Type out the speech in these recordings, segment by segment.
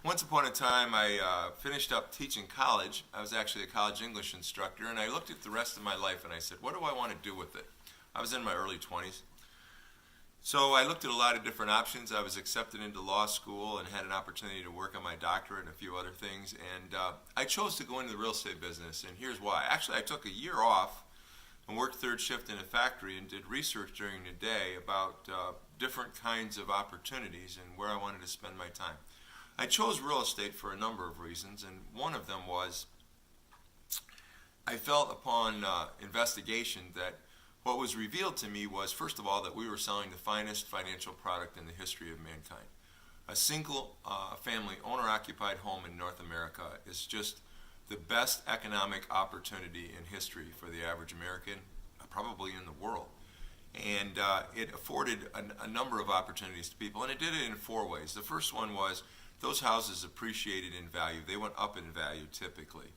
Once upon a time, I finished up teaching college. I was actually a college English instructor, and I looked at the rest of my life and I said, what do I want to do with it? I was in my early 20s. So I looked at a lot of different options. I was accepted into law school and had an opportunity to work on my doctorate and a few other things. And I chose to go into the real estate business, and here's why. Actually, I took a year off and worked third shift in a factory and did research during the day about different kinds of opportunities and where I wanted to spend my time. I chose real estate for a number of reasons, and one of them was I felt upon investigation that what was revealed to me was, first of all, that we were selling the finest financial product in the history of mankind. A single family owner-occupied home in North America is just the best economic opportunity in history for the average American, probably in the world. And it afforded a number of opportunities to people, and it did it in four ways. The first one was those houses appreciated in value. They went up in value typically.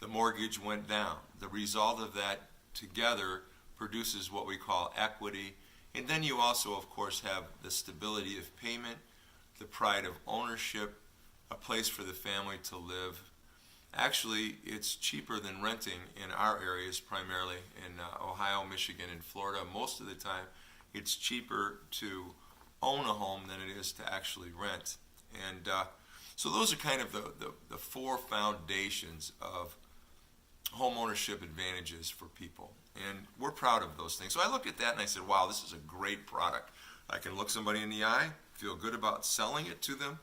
The mortgage went down. The result of that together produces what we call equity. And then you also, of course, have the stability of payment, the pride of ownership, a place for the family to live. Actually, it's cheaper than renting in our areas, primarily in Ohio, Michigan, and Florida. Most of the time, it's cheaper to own a home than it is to actually rent. And so those are kind of the four foundations of home ownership advantages for people. And we're proud of those things. So I looked at that and I said, wow, this is a great product. I can look somebody in the eye, feel good about selling it to them.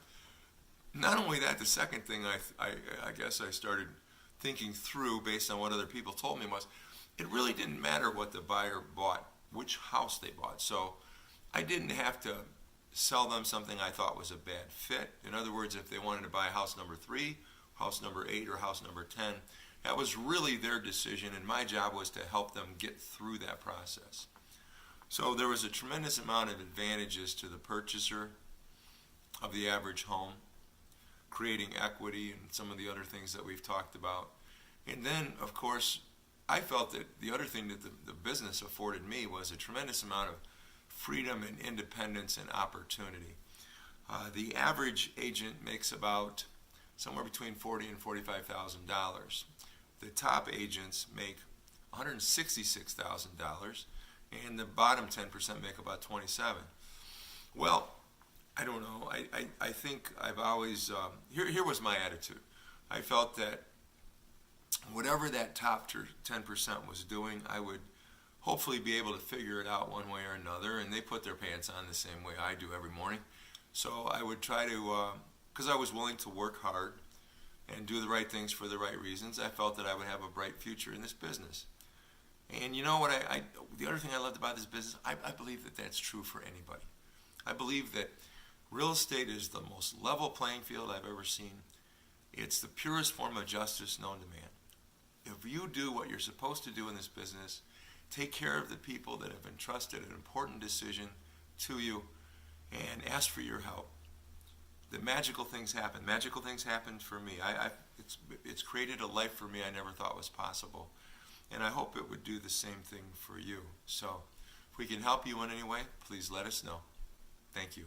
Not only that, the second thing I guess I started thinking through based on what other people told me was it really didn't matter what the buyer bought, which house they bought. So I didn't have to sell them something I thought was a bad fit. In other words, if they wanted to buy house number 3, house number 8, or house number 10, that was really their decision, and my job was to help them get through that process. So there was a tremendous amount of advantages to the purchaser of the average home, creating equity and some of the other things that we've talked about. And then, of course, I felt that the other thing that the business afforded me was a tremendous amount of freedom and independence and opportunity. The average agent makes about somewhere between $40,000 and $45,000. The top agents make $166,000, and the bottom 10% make about $27,000. Well, I don't know. I think I've always, here was my attitude. I felt that whatever that top 10% was doing, I would hopefully be able to figure it out one way or another, and they put their pants on the same way I do every morning. So I would try to, because I was willing to work hard and do the right things for the right reasons, I felt that I would have a bright future in this business. And you know what, the other thing I loved about this business, I believe that that's true for anybody. I believe that real estate is the most level playing field I've ever seen. It's the purest form of justice known to man. If you do what you're supposed to do in this business, take care of the people that have entrusted an important decision to you, and ask for your help, the magical things happen. Magical things happened for me. It's created a life for me I never thought was possible. And I hope it would do the same thing for you. So if we can help you in any way, please let us know. Thank you.